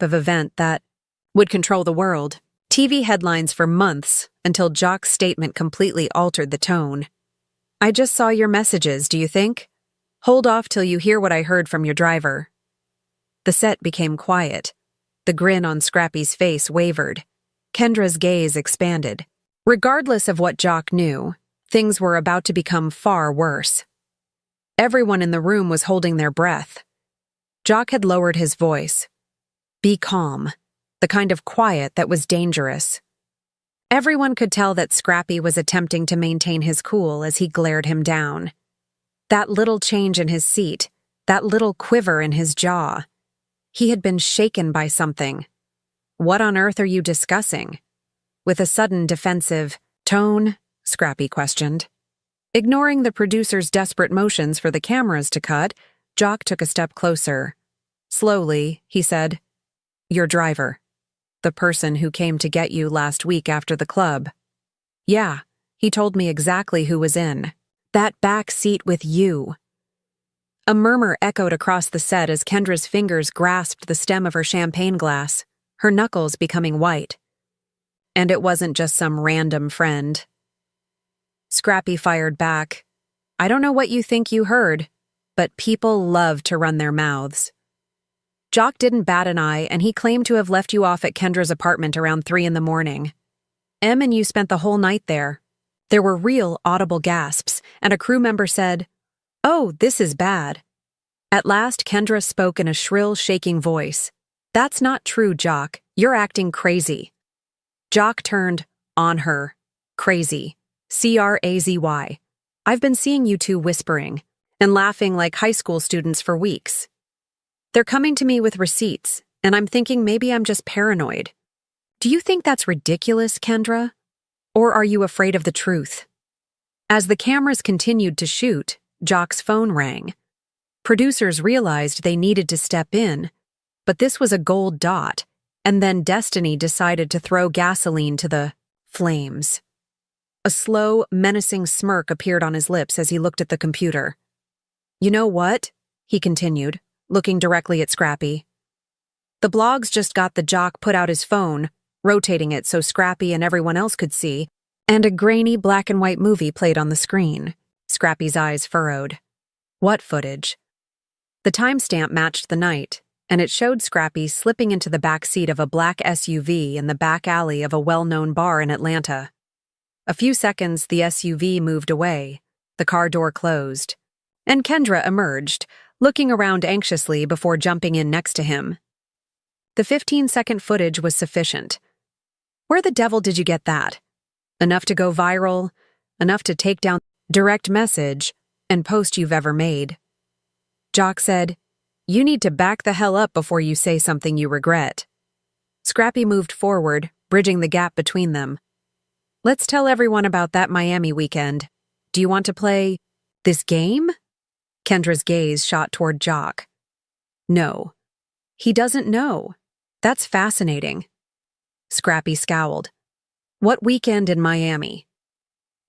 of event that would control the world. TV headlines for months until Jock's statement completely altered the tone. I just saw your messages, do you think? Hold off till you hear what I heard from your driver. The set became quiet. The grin on Scrappy's face wavered. Kendra's gaze expanded. Regardless of what Jock knew, things were about to become far worse. Everyone in the room was holding their breath. Jock had lowered his voice. Be calm, the kind of quiet that was dangerous. Everyone could tell that Scrappy was attempting to maintain his cool as he glared him down. That little change in his seat, that little quiver in his jaw. He had been shaken by something. What on earth are you discussing? With a sudden defensive tone, Scrappy questioned. Ignoring the producer's desperate motions for the cameras to cut, Jock took a step closer. Slowly, he said, Your driver. The person who came to get you last week after the club. Yeah, he told me exactly who was in. That back seat with you. A murmur echoed across the set as Kendra's fingers grasped the stem of her champagne glass, her knuckles becoming white. And it wasn't just some random friend. Scrappy fired back. I don't know what you think you heard, but people love to run their mouths. Jock didn't bat an eye, and he claimed to have left you off at Kendra's apartment around 3 a.m. Em and you spent the whole night there. There were real audible gasps, and a crew member said, Oh, this is bad. At last, Kendra spoke in a shrill, shaking voice. That's not true, Jock. You're acting crazy. Jock turned on her. Crazy. C-R-A-Z-Y. I've been seeing you two whispering and laughing like high school students for weeks. They're coming to me with receipts, and I'm thinking maybe I'm just paranoid. Do you think that's ridiculous, Kendra? Or are you afraid of the truth? As the cameras continued to shoot, Jock's phone rang. Producers realized they needed to step in, but this was a gold dot, and then destiny decided to throw gasoline to the flames. A slow, menacing smirk appeared on his lips as he looked at the computer. You know what? He continued, looking directly at Scrappy. The blogs just got the Jock put out his phone, rotating it so Scrappy and everyone else could see, and a grainy black and white movie played on the screen. Scrappy's eyes furrowed. What footage? The timestamp matched the night, and it showed Scrappy slipping into the back seat of a black SUV in the back alley of a well-known bar in Atlanta. A few seconds, the SUV moved away, the car door closed, and Kendra emerged, looking around anxiously before jumping in next to him. The 15-second footage was sufficient. Where the devil did you get that? Enough to go viral, enough to take down direct message and post you've ever made. Jock said, You need to back the hell up before you say something you regret. Scrappy moved forward, bridging the gap between them. Let's tell everyone about that Miami weekend. Do you want to play this game? Kendra's gaze shot toward Jock. No. He doesn't know. That's fascinating. Scrappy scowled. What weekend in Miami?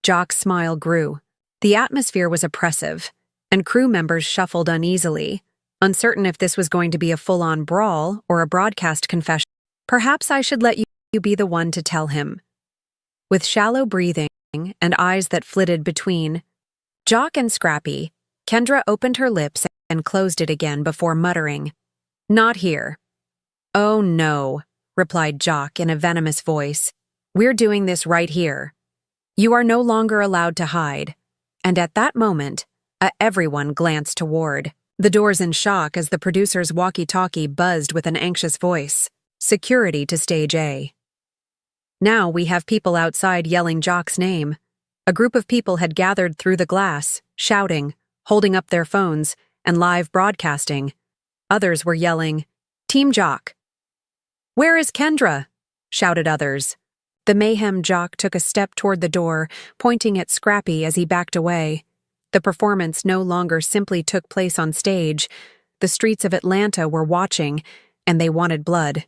Jock's smile grew. The atmosphere was oppressive, and crew members shuffled uneasily, uncertain if this was going to be a full-on brawl or a broadcast confession. Perhaps I should let you be the one to tell him. With shallow breathing and eyes that flitted between Jock and Scrappy, Kendra opened her lips and closed it again before muttering, Not here. Oh no, replied Jock in a venomous voice. We're doing this right here. You are no longer allowed to hide. And at that moment, everyone glanced toward the doors in shock as the producer's walkie-talkie buzzed with an anxious voice. Security to stage A. Now we have people outside yelling Jock's name. A group of people had gathered through the glass, shouting, holding up their phones, and live broadcasting. Others were yelling, Team Jock. Where is Kendra? Shouted others. The mayhem Jock took a step toward the door, pointing at Scrappy as he backed away. The performance no longer simply took place on stage. The streets of Atlanta were watching, and they wanted blood.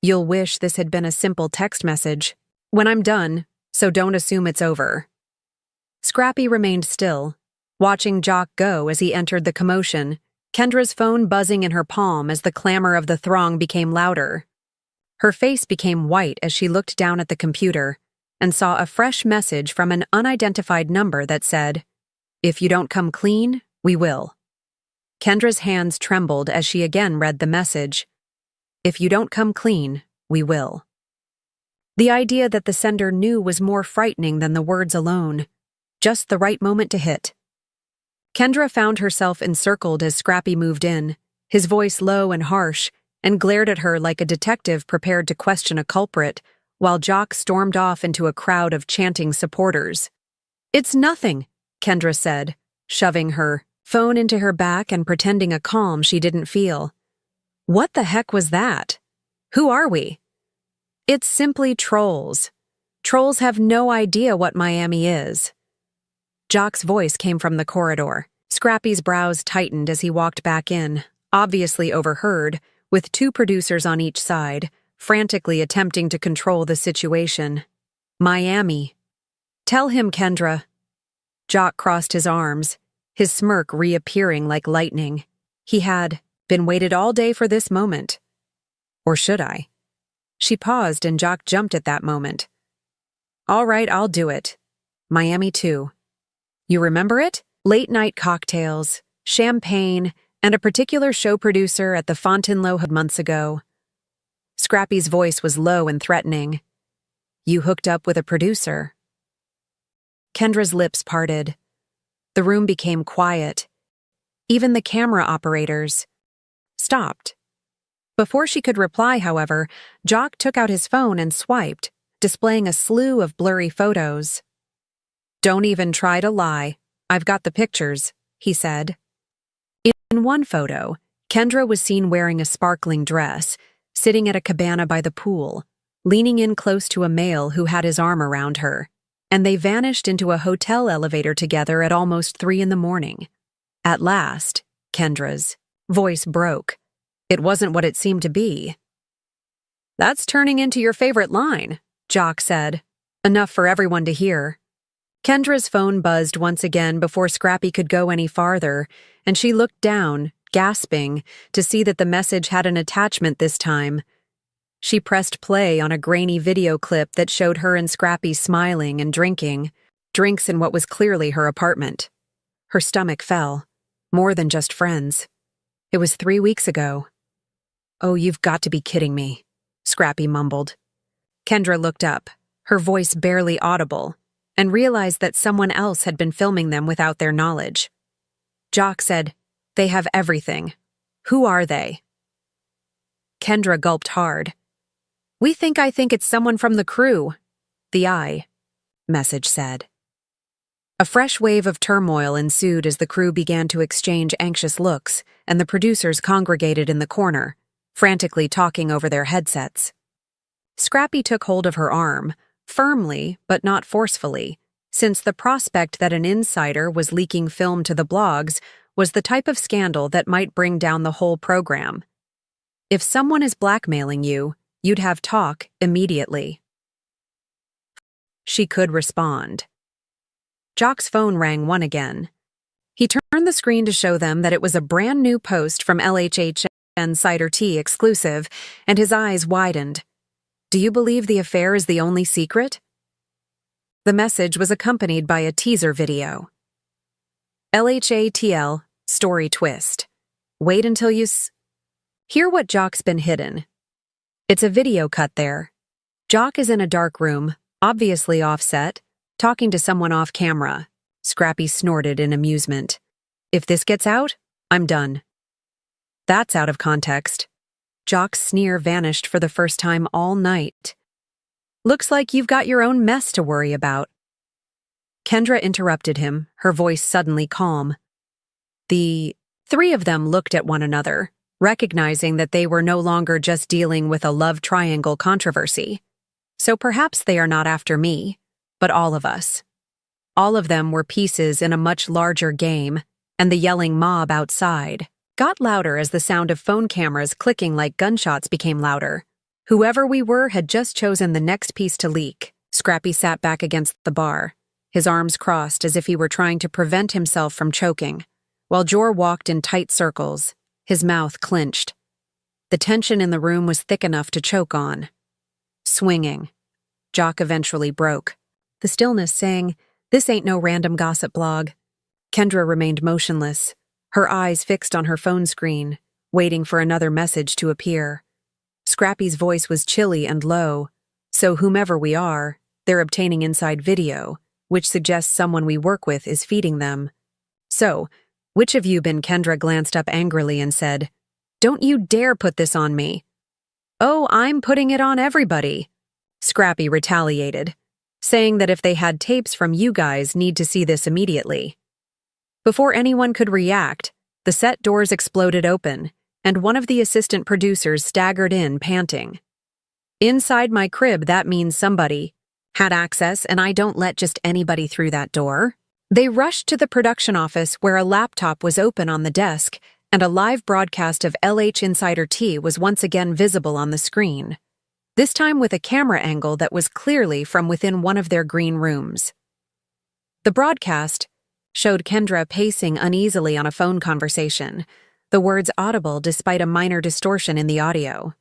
You'll wish this had been a simple text message. When I'm done, so don't assume it's over. Scrappy remained still, watching Jock go as he entered the commotion, Kendra's phone buzzing in her palm as the clamor of the throng became louder. Her face became white as she looked down at the computer and saw a fresh message from an unidentified number that said, "If you don't come clean, we will." Kendra's hands trembled as she again read the message, "If you don't come clean, we will." The idea that the sender knew was more frightening than the words alone. Just the right moment to hit. Kendra found herself encircled as Scrappy moved in, his voice low and harsh, and glared at her like a detective prepared to question a culprit, while Jock stormed off into a crowd of chanting supporters. "It's nothing," Kendra said, shoving her phone into her back and pretending a calm she didn't feel. "What the heck was that? Who are we?" "It's simply trolls. Trolls have no idea what Miami is." Jock's voice came from the corridor. Scrappy's brows tightened as he walked back in, obviously overheard, with two producers on each side, frantically attempting to control the situation. "Miami. Tell him, Kendra." Jock crossed his arms, his smirk reappearing like lightning. He had been waited all day for this moment. Or should I? She paused and Jock jumped at that moment. "All right, I'll do it. Miami too. You remember it? Late-night cocktails, champagne, and a particular show producer at the Fontainebleau months ago." Scrappy's voice was low and threatening. "You hooked up with a producer?" Kendra's lips parted. The room became quiet. Even the camera operators stopped. Before she could reply, however, Jock took out his phone and swiped, displaying a slew of blurry photos. "Don't even try to lie. I've got the pictures," he said. In one photo, Kendra was seen wearing a sparkling dress, sitting at a cabana by the pool, leaning in close to a male who had his arm around her, and they vanished into a hotel elevator together at almost 3 a.m. At last, Kendra's voice broke. It wasn't what it seemed to be. "That's turning into your favorite line," Jock said, enough for everyone to hear. Kendra's phone buzzed once again before Scrappy could go any farther, and she looked down, gasping, to see that the message had an attachment this time. She pressed play on a grainy video clip that showed her and Scrappy smiling and drinking, drinks in what was clearly her apartment. Her stomach fell. More than just friends. It was 3 weeks ago. "Oh, you've got to be kidding me," Scrappy mumbled. Kendra looked up, her voice barely audible, and realized that someone else had been filming them without their knowledge. Jock said, "They have everything. Who are they?" Kendra gulped hard. I think it's someone from the crew," the message said. A fresh wave of turmoil ensued as the crew began to exchange anxious looks, and the producers congregated in the corner, frantically talking over their headsets. Scrappy took hold of her arm, firmly but not forcefully, since the prospect that an insider was leaking film to the blogs was the type of scandal that might bring down the whole program. If someone is blackmailing you, you'd have talk immediately. She could respond. Jock's phone rang once again. He turned the screen to show them that it was a brand new post from LHHN Cider Tea exclusive, and his eyes widened. "Do you believe the affair is the only secret?" The message was accompanied by a teaser video. LHATL, story twist. Wait until you hear what Jock's been hidden. It's a video cut there. Jock is in a dark room, obviously offset, talking to someone off camera. Scrappy snorted in amusement. "If this gets out, I'm done." That's out of context. Jock's sneer vanished for the first time all night. "Looks like you've got your own mess to worry about." Kendra interrupted him, her voice suddenly calm. The 3 of them looked at one another, recognizing that they were no longer just dealing with a love triangle controversy. So perhaps they are not after me, but all of us. All of them were pieces in a much larger game, and the yelling mob outside got louder as the sound of phone cameras clicking like gunshots became louder. Whoever we were had just chosen the next piece to leak. Scrappy sat back against the bar, his arms crossed as if he were trying to prevent himself from choking, while Jor walked in tight circles, his mouth clenched. The tension in the room was thick enough to choke on. Swinging. Jock eventually broke, the stillness saying, "This ain't no random gossip blog." Kendra remained motionless, her eyes fixed on her phone screen, waiting for another message to appear. Scrappy's voice was chilly and low, "So whomever we are, they're obtaining inside video, which suggests someone we work with is feeding them. So, which of you been?" Kendra glanced up angrily and said, "Don't you dare put this on me." "Oh, I'm putting it on everybody," Scrappy retaliated, saying that if they had tapes from you guys, need to see this immediately. Before anyone could react, the set doors exploded open, and one of the assistant producers staggered in, panting. "Inside my crib, that means somebody had access, and I don't let just anybody through that door." They rushed to the production office where a laptop was open on the desk, and a live broadcast of LH Insider Tea was once again visible on the screen, this time with a camera angle that was clearly from within one of their green rooms. The broadcast showed Kendra pacing uneasily on a phone conversation, the words audible despite a minor distortion in the audio.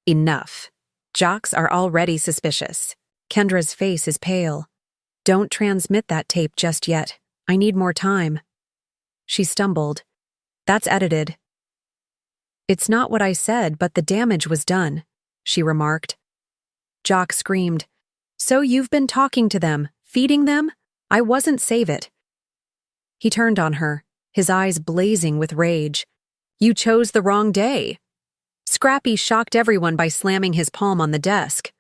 "Enough. Jocks are already suspicious. Kendra's face is pale. Don't transmit that tape just yet. I need more time." She stumbled. "That's edited." "It's not what I said, but the damage was done," she remarked. Jock screamed. "So you've been talking to them, feeding them? I wasn't save it." He turned on her, his eyes blazing with rage. "You chose the wrong day." Scrappy shocked everyone by slamming his palm on the desk.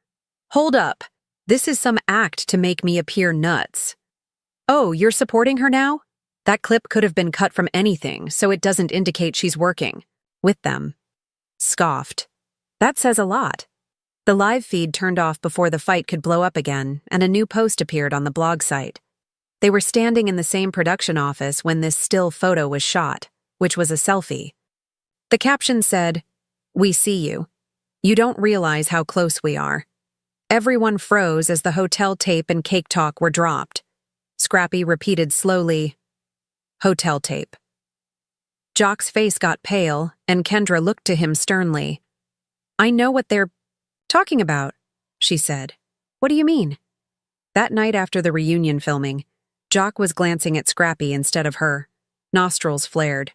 "Hold up. This is some act to make me appear nuts." "Oh, you're supporting her now? That clip could have been cut from anything, so it doesn't indicate she's working with them." Scoffed. "That says a lot." The live feed turned off before the fight could blow up again, and a new post appeared on the blog site. They were standing in the same production office when this still photo was shot, which was a selfie. The caption said, "We see you. You don't realize how close we are." Everyone froze as the hotel tape and cake talk were dropped. Scrappy repeated slowly, "Hotel tape." Jock's face got pale, and Kendra looked to him sternly. "I know what they're talking about," she said. "What do you mean?" That night after the reunion filming, Jock was glancing at Scrappy instead of her. Nostrils flared.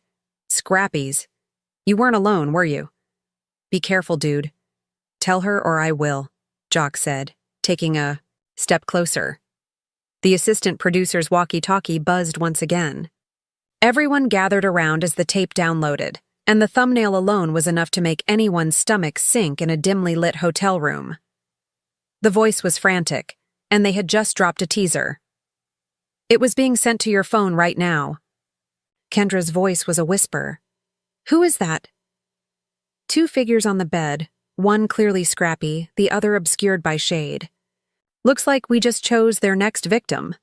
"Scrappy's. You weren't alone, were you?" "Be careful, dude." "Tell her or I will," Jock said, taking a step closer. The assistant producer's walkie-talkie buzzed once again. Everyone gathered around as the tape downloaded, and the thumbnail alone was enough to make anyone's stomach sink in a dimly lit hotel room. The voice was frantic, and they had just dropped a teaser. "It was being sent to your phone right now." Kendra's voice was a whisper. "Who is that?" Two figures on the bed, one clearly Scrappy, the other obscured by shade. "Looks like we just chose their next victim."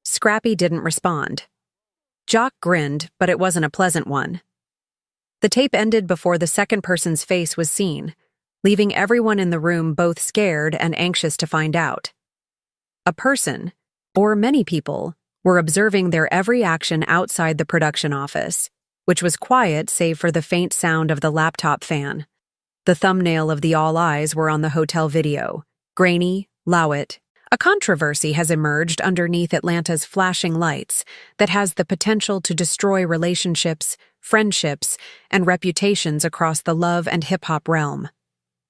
Scrappy didn't respond. Jock grinned, but it wasn't a pleasant one. The tape ended before the second person's face was seen, leaving everyone in the room both scared and anxious to find out. A person, or many people, were observing their every action outside the production office, which was quiet save for the faint sound of the laptop fan. The thumbnail of the all eyes were on the hotel video, grainy, Lowett. A controversy has emerged underneath Atlanta's flashing lights that has the potential to destroy relationships, friendships, and reputations across the love and hip-hop realm.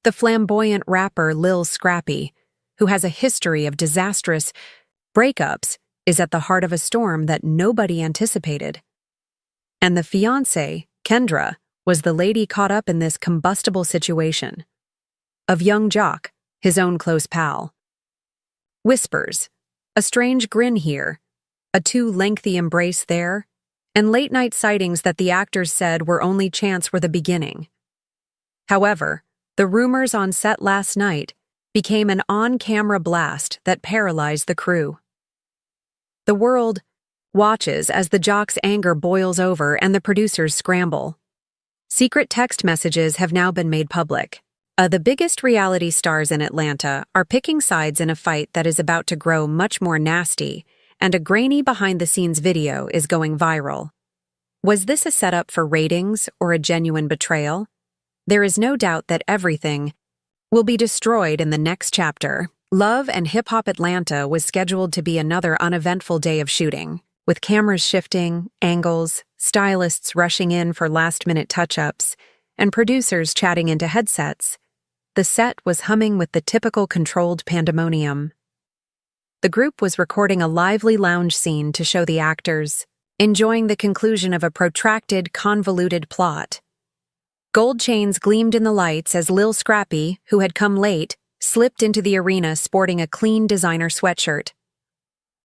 The flamboyant rapper Lil Scrappy, who has a history of disastrous breakups, is at the heart of a storm that nobody anticipated. And the fiancée, Kendra, was the lady caught up in this combustible situation. Of young Jock, his own close pal. Whispers, a strange grin here, a too lengthy embrace there, and late-night sightings that the actors said were only chance were the beginning. However, the rumors on set last night became an on-camera blast that paralyzed the crew. The world watches as the Jock's anger boils over and the producers scramble. Secret text messages have now been made public. The biggest reality stars in Atlanta are picking sides in a fight that is about to grow much more nasty, and a grainy behind-the-scenes video is going viral. Was this a setup for ratings or a genuine betrayal? There is no doubt that everything will be destroyed in the next chapter. Love and Hip Hop Atlanta was scheduled to be another uneventful day of shooting, with cameras shifting, angles, stylists rushing in for last-minute touch-ups, and producers chatting into headsets. The set was humming with the typical controlled pandemonium. The group was recording a lively lounge scene to show the actors, enjoying the conclusion of a protracted, convoluted plot. Gold chains gleamed in the lights as Lil Scrappy, who had come late, slipped into the arena sporting a clean designer sweatshirt.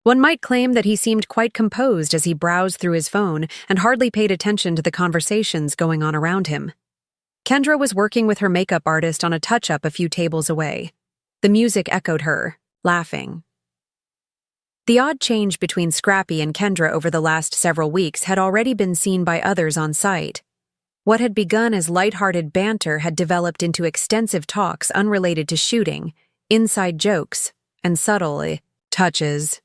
One might claim that he seemed quite composed as he browsed through his phone and hardly paid attention to the conversations going on around him. Kendra was working with her makeup artist on a touch-up a few tables away. The music echoed her, laughing. The odd change between Scrappy and Kendra over the last several weeks had already been seen by others on site. What had begun as lighthearted banter had developed into extensive talks unrelated to shooting, inside jokes, and subtle touches.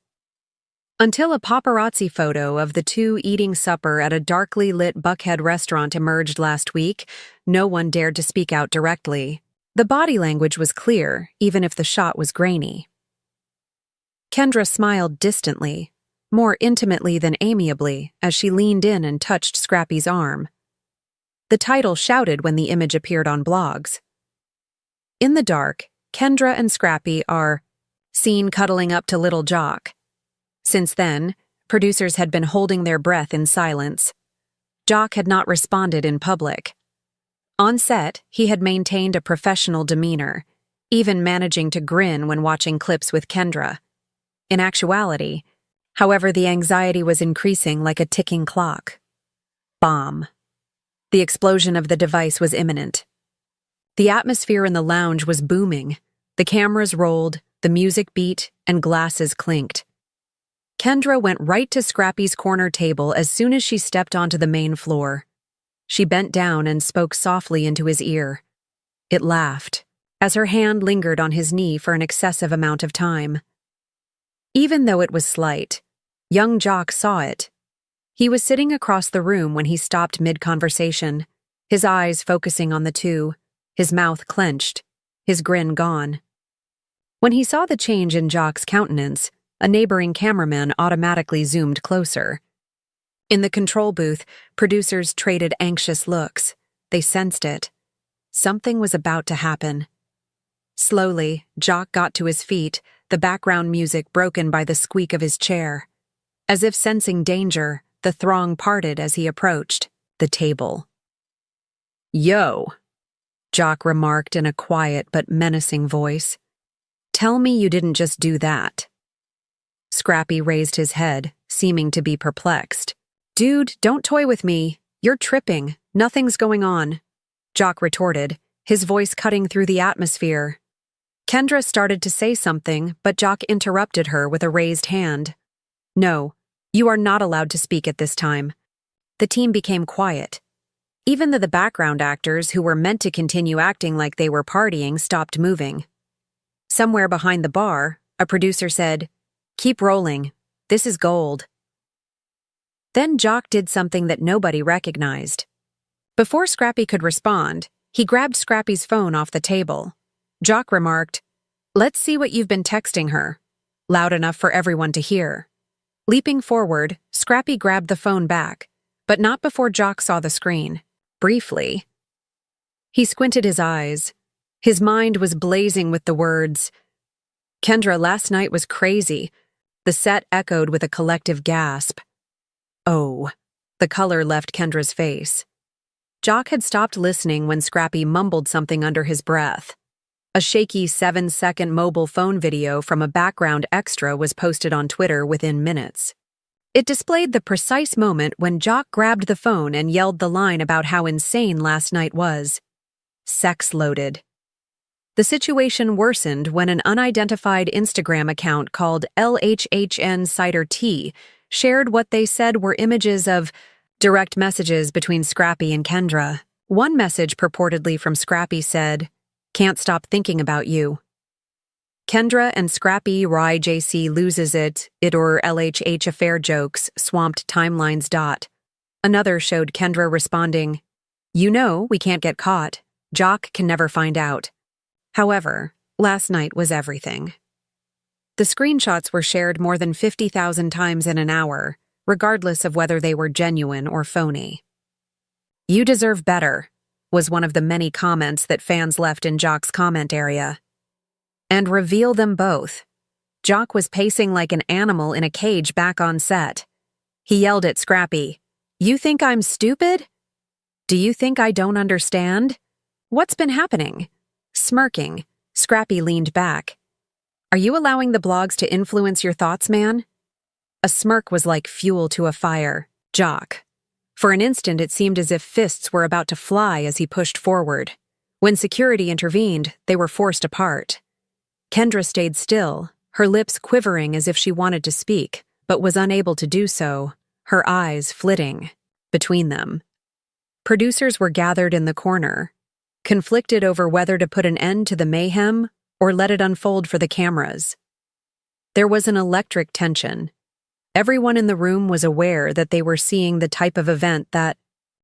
Until a paparazzi photo of the two eating supper at a darkly lit Buckhead restaurant emerged last week, no one dared to speak out directly. The body language was clear, even if the shot was grainy. Kendra smiled distantly, more intimately than amiably, as she leaned in and touched Scrappy's arm. The title shouted when the image appeared on blogs. In the dark, Kendra and Scrappy are seen cuddling up to Little Jock. Since then, producers had been holding their breath in silence. Jock had not responded in public. On set, he had maintained a professional demeanor, even managing to grin when watching clips with Kendra. In actuality, however, the anxiety was increasing like a ticking clock. Bomb. The explosion of the device was imminent. The atmosphere in the lounge was booming. The cameras rolled, the music beat, and glasses clinked. Kendra went right to Scrappy's corner table as soon as she stepped onto the main floor. She bent down and spoke softly into his ear. It laughed, as her hand lingered on his knee for an excessive amount of time. Even though it was slight, young Jock saw it. He was sitting across the room when he stopped mid-conversation, his eyes focusing on the two, his mouth clenched, his grin gone. When he saw the change in Jock's countenance, a neighboring cameraman automatically zoomed closer. In the control booth, producers traded anxious looks. They sensed it. Something was about to happen. Slowly, Jock got to his feet, the background music broken by the squeak of his chair. As if sensing danger, the throng parted as he approached the table. "Yo," Jock remarked in a quiet but menacing voice. "Tell me you didn't just do that." Scrappy raised his head, seeming to be perplexed. "Dude, don't toy with me. You're tripping. Nothing's going on," Jock retorted, his voice cutting through the atmosphere. Kendra started to say something, but Jock interrupted her with a raised hand. "No, you are not allowed to speak at this time." The team became quiet. Even the background actors, who were meant to continue acting like they were partying, stopped moving. Somewhere behind the bar, a producer said, "Keep rolling. This is gold." Then Jock did something that nobody recognized. Before Scrappy could respond, he grabbed Scrappy's phone off the table. Jock remarked, "Let's see what you've been texting her," loud enough for everyone to hear. Leaping forward, Scrappy grabbed the phone back, but not before Jock saw the screen. Briefly. He squinted his eyes. His mind was blazing with the words, "Kendra, last night was crazy." The set echoed with a collective gasp. "Oh." The color left Kendra's face. Jock had stopped listening when Scrappy mumbled something under his breath. A shaky 7-second mobile phone video from a background extra was posted on Twitter within minutes. It displayed the precise moment when Jock grabbed the phone and yelled the line about how insane last night was. Sex loaded. The situation worsened when an unidentified Instagram account called LHHN Cider Tea shared what they said were images of direct messages between Scrappy and Kendra. One message purportedly from Scrappy said, "Can't stop thinking about you." Kendra and Scrappy Rye JC loses it or LHH affair jokes swamped timelines. Another showed Kendra responding, "You know we can't get caught. Jock can never find out." However, last night was everything. The screenshots were shared more than 50,000 times in an hour, regardless of whether they were genuine or phony. "You deserve better," was one of the many comments that fans left in Jock's comment area. And reveal them both. Jock was pacing like an animal in a cage back on set. He yelled at Scrappy, "You think I'm stupid? Do you think I don't understand? What's been happening?" Smirking, Scrappy leaned back. "Are you allowing the blogs to influence your thoughts, man?" A smirk was like fuel to a fire. Jock. For an instant, it seemed as if fists were about to fly as he pushed forward. When security intervened, they were forced apart. Kendra stayed still, her lips quivering as if she wanted to speak, but was unable to do so, her eyes flitting between them. Producers were gathered in the corner, conflicted over whether to put an end to the mayhem or let it unfold for the cameras. There was an electric tension. Everyone in the room was aware that they were seeing the type of event that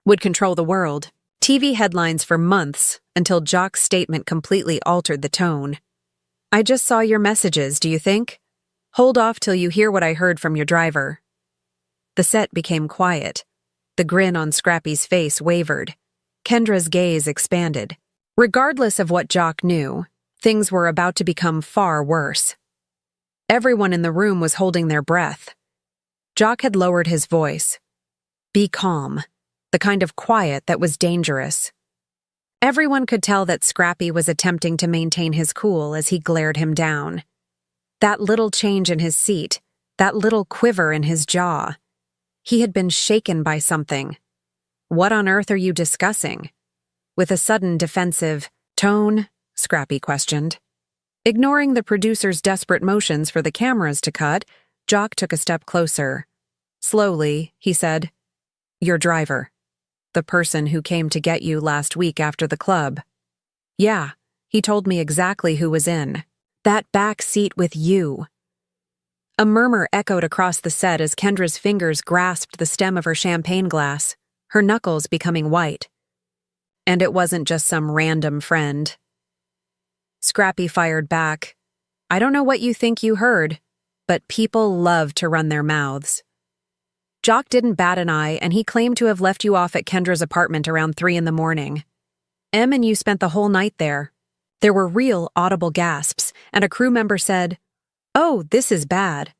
would control the world. TV headlines for months until Jock's statement completely altered the tone. "I just saw your messages, do you think? Hold off till you hear what I heard from your driver." The set became quiet. The grin on Scrappy's face wavered. Kendra's gaze expanded. Regardless of what Jock knew, things were about to become far worse. Everyone in the room was holding their breath. Jock had lowered his voice. "Be calm," the kind of quiet that was dangerous. Everyone could tell that Scrappy was attempting to maintain his cool as he glared him down. That little change in his seat, that little quiver in his jaw. He had been shaken by something. "What on earth are you discussing?" With a sudden defensive tone, Scrappy questioned. Ignoring the producer's desperate motions for the cameras to cut, Jock took a step closer. Slowly, he said, "Your driver. The person who came to get you last week after the club." "Yeah, he told me exactly who was in. That back seat with you." A murmur echoed across the set as Kendra's fingers grasped the stem of her champagne glass, her knuckles becoming white. "And it wasn't just some random friend." Scrappy fired back, "I don't know what you think you heard, but people love to run their mouths." Jock didn't bat an eye, and he claimed to have left you off at Kendra's apartment around 3 in the morning. "Em and you spent the whole night there." There were real, audible gasps, and a crew member said, "Oh, this is bad."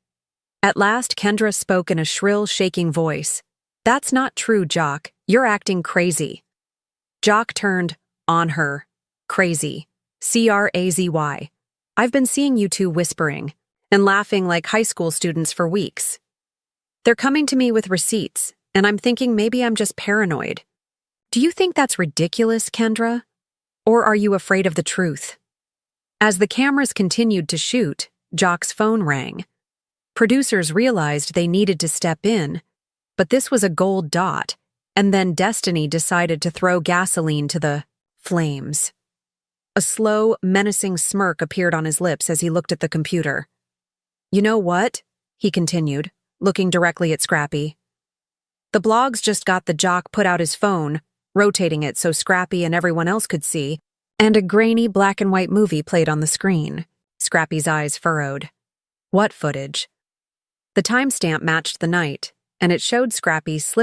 At last, Kendra spoke in a shrill, shaking voice. "That's not true, Jock. You're acting crazy." Jock turned on her. "Crazy. Crazy. I've been seeing you two whispering and laughing like high school students for weeks. They're coming to me with receipts, and I'm thinking maybe I'm just paranoid. Do you think that's ridiculous, Kendra? Or are you afraid of the truth?" As the cameras continued to shoot, Jock's phone rang. Producers realized they needed to step in, but this was a gold dot, and then destiny decided to throw gasoline to the flames. A slow, menacing smirk appeared on his lips as he looked at the computer. "You know what?" he continued, looking directly at Scrappy. "The blogs just got the Jock put out his phone, rotating it so Scrappy and everyone else could see, and a grainy black and white movie played on the screen." Scrappy's eyes furrowed. "What footage?" The timestamp matched the night, and it showed Scrappy slipping